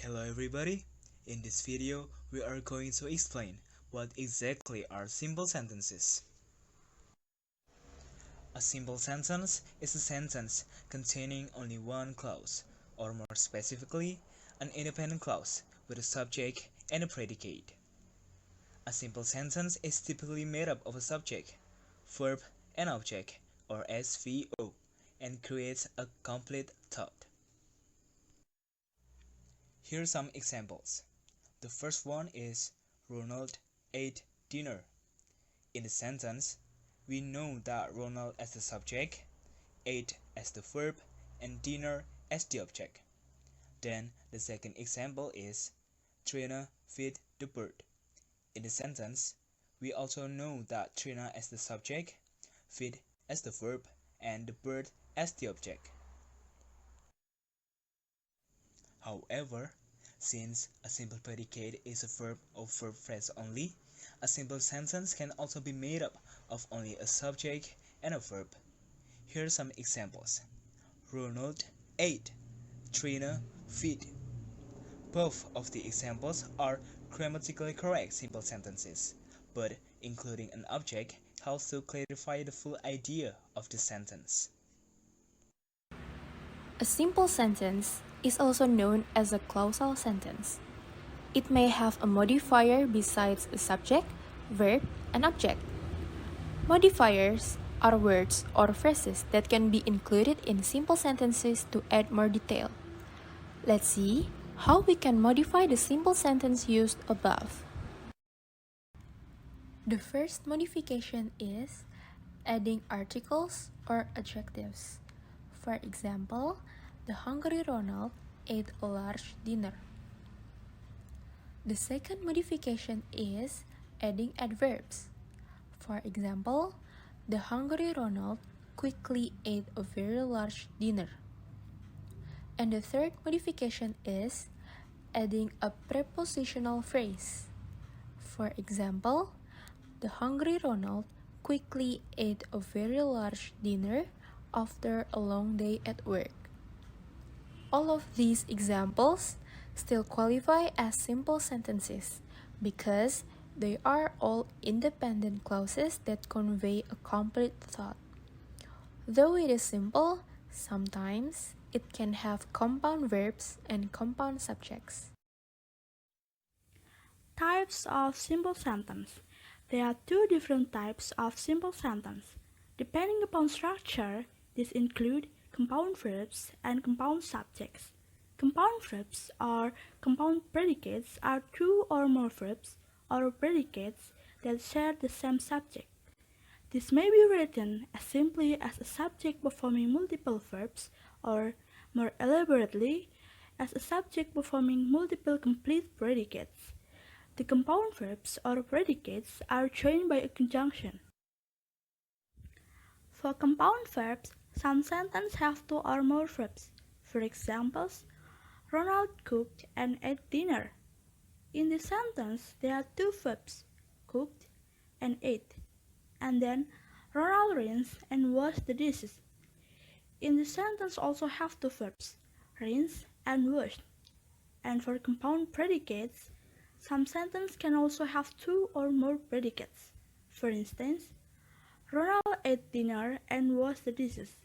Hello everybody, in this video we are going to explain what exactly are simple sentences. A simple sentence is a sentence containing only one clause, or more specifically, an independent clause with a subject and a predicate. A simple sentence is typically made up of a subject, verb, and object, or SVO, and creates a complete thought. Here are some examples. The first one is Ronald ate dinner. In the sentence, we know that Ronald as the subject, ate as the verb, and dinner as the object. Then the second example is Trina fed the bird. In the sentence, we also know that Trina as the subject, feed as the verb, and the bird as the object. However, since a simple predicate is a verb or verb phrase only, a simple sentence can also be made up of only a subject and a verb. Here are some examples. Ronald ate. Trina fed. Both of the examples are grammatically correct simple sentences, but including an object helps to clarify the full idea of the sentence. A simple sentence is also known as a clausal sentence. It may have a modifier besides a subject, verb, and object. Modifiers are words or phrases that can be included in simple sentences to add more detail. Let's see how we can modify the simple sentence used above. The first modification is adding articles or adjectives. For example, the hungry Ronald ate a large dinner. The second modification is adding adverbs. For example, the hungry Ronald quickly ate a very large dinner. And the third modification is adding a prepositional phrase. For example, the hungry Ronald quickly ate a very large dinner after a long day at work. All of these examples still qualify as simple sentences because they are all independent clauses that convey a complete thought. Though it is simple, sometimes it can have compound verbs and compound subjects. Types of simple sentence. There are two different types of simple sentence. Depending upon structure, these include compound verbs and compound subjects. Compound verbs or compound predicates are two or more verbs or predicates that share the same subject. This may be written as simply as a subject performing multiple verbs or, more elaborately, as a subject performing multiple complete predicates. The compound verbs or predicates are joined by a conjunction. For compound verbs, some sentences have two or more verbs. For example, Ronald cooked and ate dinner. In this sentence, there are two verbs, cooked and ate, and then Ronald rinsed and washed the dishes. In this sentence also have two verbs, rinse and wash. And for compound predicates, some sentences can also have two or more predicates. For instance, Ronald ate dinner and washed the dishes.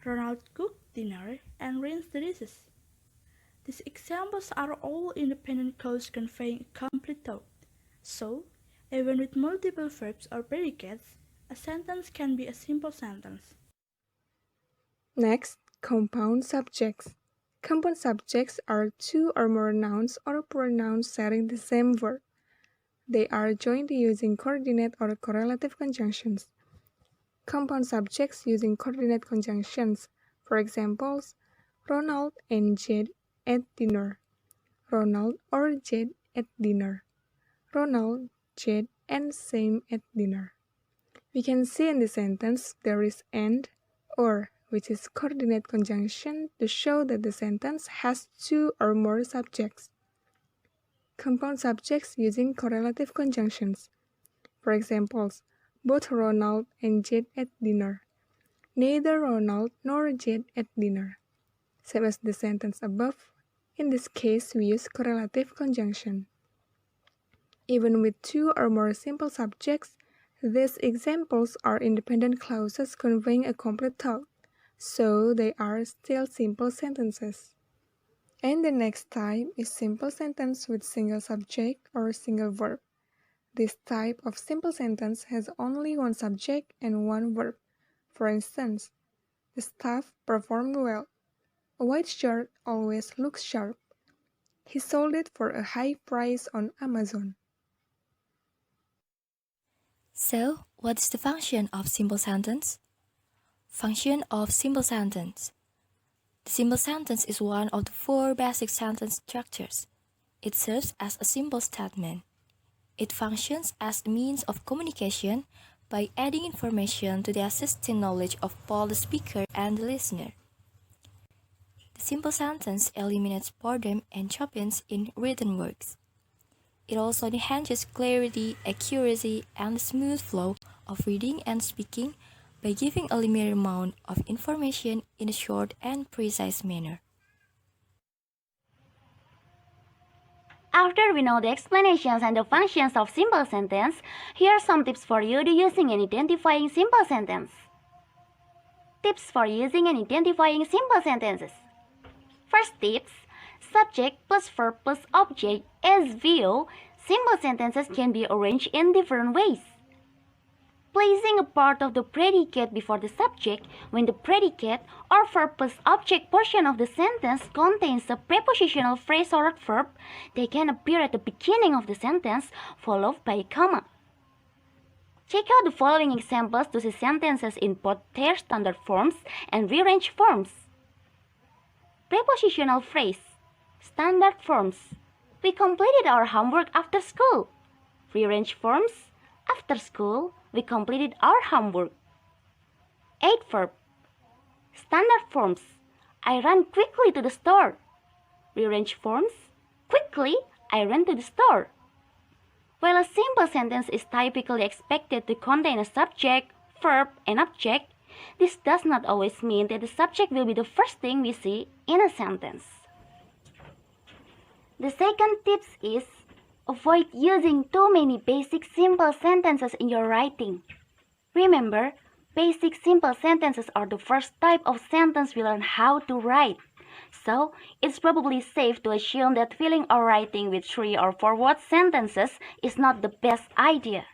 Ronald cooked dinner and rinsed the dishes. These examples are all independent clauses conveying a complete thought. So, even with multiple verbs or predicates, a sentence can be a simple sentence. Next, compound subjects. Compound subjects are two or more nouns or pronouns sharing the same verb. They are joined using coordinate or correlative conjunctions. Compound subjects using coordinate conjunctions. For examples, Ronald and Jade ate dinner. Ronald or Jade ate dinner. Ronald, Jade, and Sam ate dinner. We can see in the sentence there is and, or, which is coordinate conjunction to show that the sentence has two or more subjects. Compound subjects using correlative conjunctions. For examples, both Ronald and Jade ate dinner. Neither Ronald nor Jade ate dinner. Same as the sentence above, In this case, we use correlative conjunction. Even with two or more simple subjects, these examples are independent clauses conveying a complete thought, so they are still simple sentences. And the next type is simple sentence with single subject or single verb. This type of simple sentence has only one subject and one verb. For instance, the staff performed well. A white shirt always looks sharp. He sold it for a high price on Amazon. So, what is the function of simple sentence? Function of simple sentence. The simple sentence is one of the four basic sentence structures. It serves as a simple statement. It functions as a means of communication by adding information to the existing knowledge of both the speaker and the listener. The simple sentence eliminates boredom and choppiness in written works. It also enhances clarity, accuracy, and the smooth flow of reading and speaking by giving a limited amount of information in a short and precise manner. After we know the explanations and the functions of simple sentence, here are some tips for you to using and identifying simple sentence. Tips for using and identifying simple sentences. First tips, subject plus verb plus object as view, simple sentences can be arranged in different ways. Placing a part of the predicate before the subject when the predicate or verb plus object portion of the sentence contains a prepositional phrase or adverb, they can appear at the beginning of the sentence followed by a comma. Check out the following examples to see sentences in both their standard forms and rearranged forms. Prepositional phrase. Standard forms. We completed our homework after school. Rearranged forms. After school, we completed our homework. Adverb. Standard forms. I ran quickly to the store. Rearranged forms. Quickly, I ran to the store. While a simple sentence is typically expected to contain a subject, verb, and object, this does not always mean that the subject will be the first thing we see in a sentence. The second tip is avoid using too many basic simple sentences in your writing. Remember, basic simple sentences are the first type of sentence we learn how to write. So, it's probably safe to assume that filling or writing with 3 or 4 word sentences is not the best idea.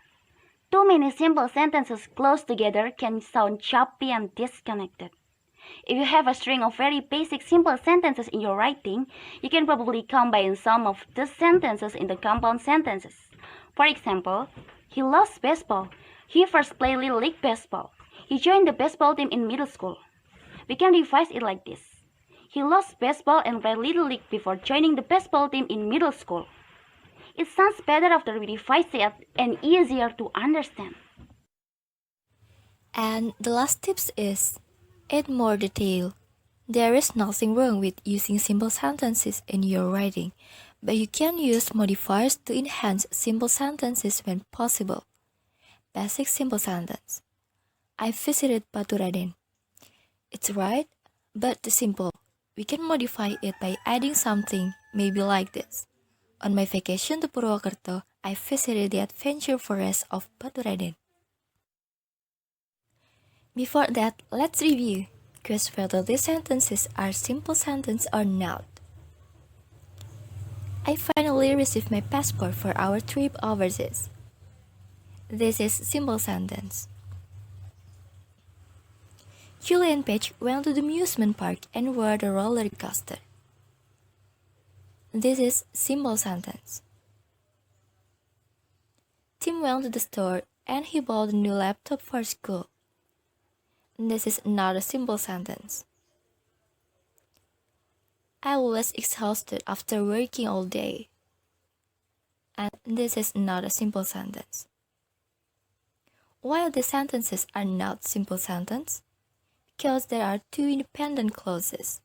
Too many simple sentences close together can sound choppy and disconnected. If you have a string of very basic simple sentences in your writing, you can probably combine some of the sentences into compound sentences. For example, he loves baseball. He first played Little League baseball. He joined the baseball team in middle school. We can revise it like this. He loves baseball and played Little League before joining the baseball team in middle school. It sounds better after we revise it and easier to understand. And the last tip is add more detail. There is nothing wrong with using simple sentences in your writing, but you can use modifiers to enhance simple sentences when possible. Basic simple sentence. I visited Batu Raden. It's right, but too simple. We can modify it by adding something, maybe like this. On my vacation to Purwokerto, I visited the adventure forest of Batu Raden. Before that, let's review. Guess whether these sentences are simple sentence or not. I finally received my passport for our trip overseas. This is simple sentence. Julie and Paige went to the amusement park and rode a roller coaster. This is simple sentence. Tim went to the store and he bought a new laptop for school. This is not a simple sentence. I was exhausted after working all day. And this is not a simple sentence. Why the sentences are not simple sentences? Because there are two independent clauses.